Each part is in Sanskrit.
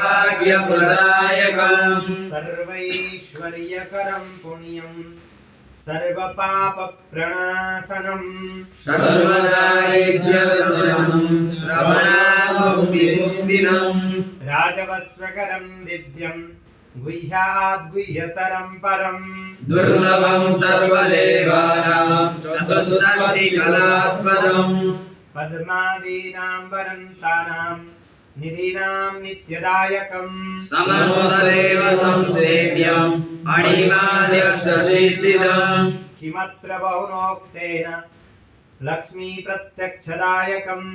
भाग्यप्रदायकम् सर्वैश्वर्यकरं पुण्यं सर्वपापप्रणाशनं सर्वदारिद्र्यशमनं श्रवणाभुक्तिमुक्तिदम् राजवस्वकरं दिव्यं गुह्याद्गुह्यतरं परम् दुर्लभं सर्वदेवानां चतुष्षष्टिकलास्पदम् पद्मादीनां वरन्तानां निधीनां नित्यदायकम् समस्तदेव संसेव्यम् अणिमाद्यश्चिद्दिदम् किमत्र बहुनोक्तेन लक्ष्मी प्रत्यक्षदायकम्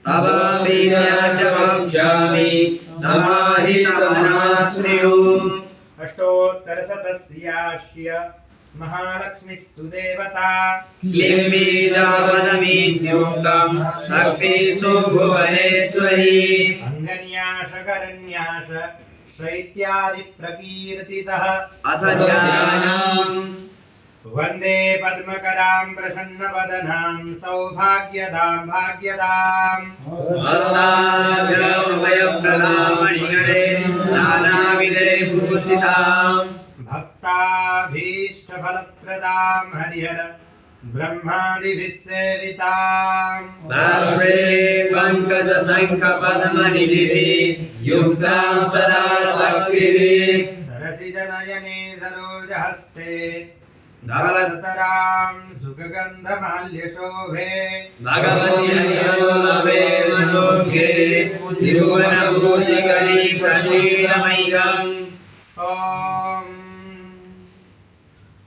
तव प्रीत्यार्थ वक्ष्यामि समाहितमनाश्रयु अष्टोत्तरशतस्यास्य महालक्ष्मीस्तु देवता क्लीं बीजापदमित्युक्तम् शक्तिस्तु भुवनेश्वरी अङ्गन्यासकरन्यास शैत्यादिप्रकीर्तितः अथ ज्ञानम् वन्दे पद्मकरां प्रसन्नवदनां सौभाग्यदां भाग्यदाम् हस्ताभ्यामभयप्रदामणिगणे नानाविधैर्भूषिताम् भक्ताभीष्टफलप्रदां हरिहर ब्रह्मादिभिः सेविताम् पार्श्वे पङ्कजशङ्खपद्मनिधिभिः युक्तां सदा शक्तिभिः सरसिजनयने सरोजहस्ते धवलतरां धवलतरां सुखगन्धमाल्यशोभे भगवती मनोलभे मनोज्ञे तिरुवनभूतिकरी प्रसीदमह्यम् ॐ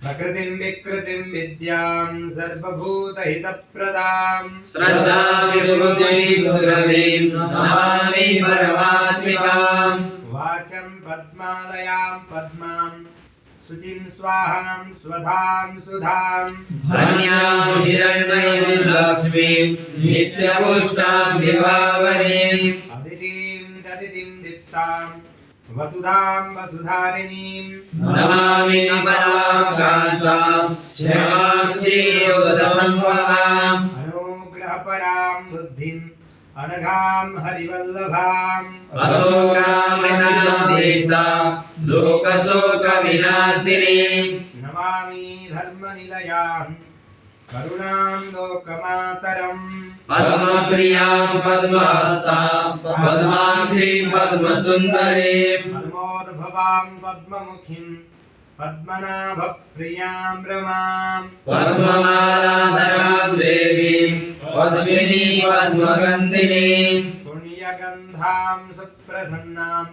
प्रकृतिं विकृतिं विद्यां सर्वभूतहितप्रदां श्रद्धाविभूतिं सुरभिं नमामि परमात्मिकाम् वाचं पद्मालयां पद्मां शुचिं स्वाहां स्वधां सुधां धन्यां हिरण्मयीं लक्ष्मीं नित्यपुष्टां विभावरीम् अदितिं तदितिं दीप्तां वसुधां वसुधारिणीं नमामि परमां कान्तां क्षमां चियोगसम्भवाम् अनुग्रहपरां बुद्धिं अनघां हरिवल्लभाम् अशोकामृतां दीप्तां लोकशोकविनाशिनीम् नमामि धर्मनिलयां करुणां लोकमातरम् पद्मप्रियां पद्महस्तां पद्माक्षीं पद्मसुन्दरीं पद्मोद्भवां पद्ममुखीं पद्मनाभप्रियां रमां पद्ममालाधरां देवीं पद्मिनीं पद्मगन्धिनीं पुण्यगन्धां सुप्रसन्नां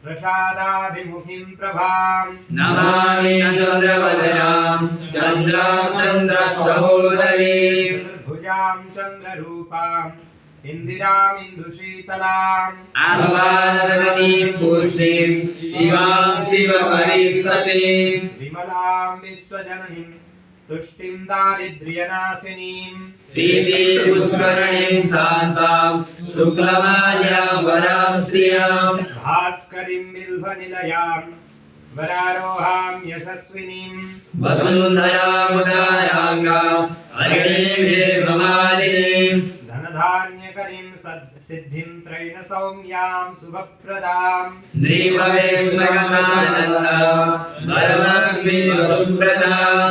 प्रसादाभिमुखीं प्रभां नमामि चन्द्रवदनां चन्द्रसहोदरीं चतुर्भुजां चन्द्ररूपां इन्दिरामिन्दुशीतलाम् आह्लादनीं पुष्टिं शिवां शिवपरिसतीं विमलां विश्वजननीं तुष्टिं दारिद्र्यनाशिनीं प्रीतिपुष्करणीं शान्तां शुक्लमाल्यां वरां श्रियां भास्करीं बिल्वनिलयां वरारोहां यशस्विनीं वसुन्धरामुदाराङ्गां हरिणीं हेममालिनीं धनधान्यकरीं सिद्धिं त्रैणसौम्यां शुभप्रदां नृपवेशगमानन्दां वरलक्ष्मीं सुप्रदां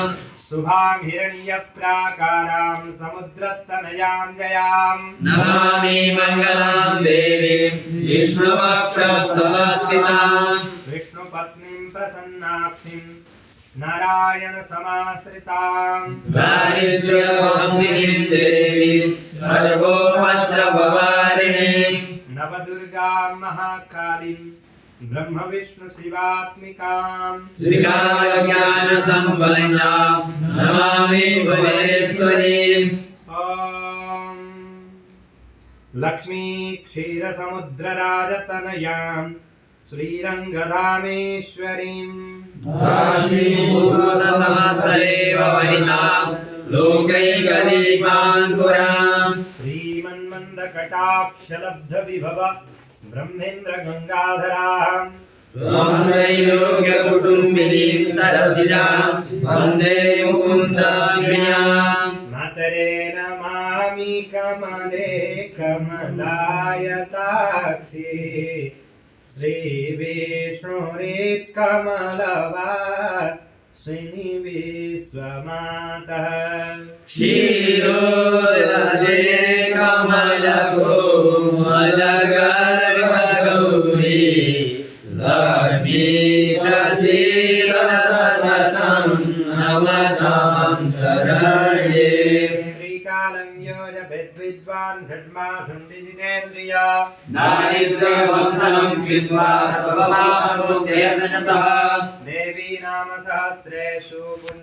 शुभां हिरण्यप्राकारां समुद्रतनयां जयां नमामि मङ्गलां देवीं विष्णुपक्षस्थलस्थितां विष्णुपत्नीं प्रसन्नाक्षीं नारायणसमाश्रितां दारिद्र्यवासिनीं देवीं सर्वोपद्रववारिणीं नवदुर्गां महाकालीं ब्रह्मविष्णुशिवात्मिकां त्रिकालज्ञानसम्पन्नां नमामि भुवनेश्वरीम् ॐ लक्ष्मी क्षीरसमुद्रराजतनयां श्रीरङ्गधामेश्वरीं काशीभूतसमस्तदेव वनितां लोकैकदीपाङ्कुरां श्रीमन्मन्दकटाक्षलब्धविभव ब्रह्मेन्द्रगङ्गाधरां त्रैलोक्यकुटुम्बिनीं सरसिजां वन्दे मुकुन्दप्रियाम् मातरे नमामि कमले कमलायताक्षी श्री विष्णुरेत्कमलवासिनी विश्वमातः क्षीरोदधे कमलकोमलगर्भगौरी लक्ष्मी प्रसीद सततं नमतां शरण्ये श्रीकालं योजभिद्विद्वान् षड्मासं विजितेन्द्रिया दारिद्र्यवंशनं कृत्वा सर्वमाप्नोत्ययतनतः देवी नाम सहस्रेषु पुण्य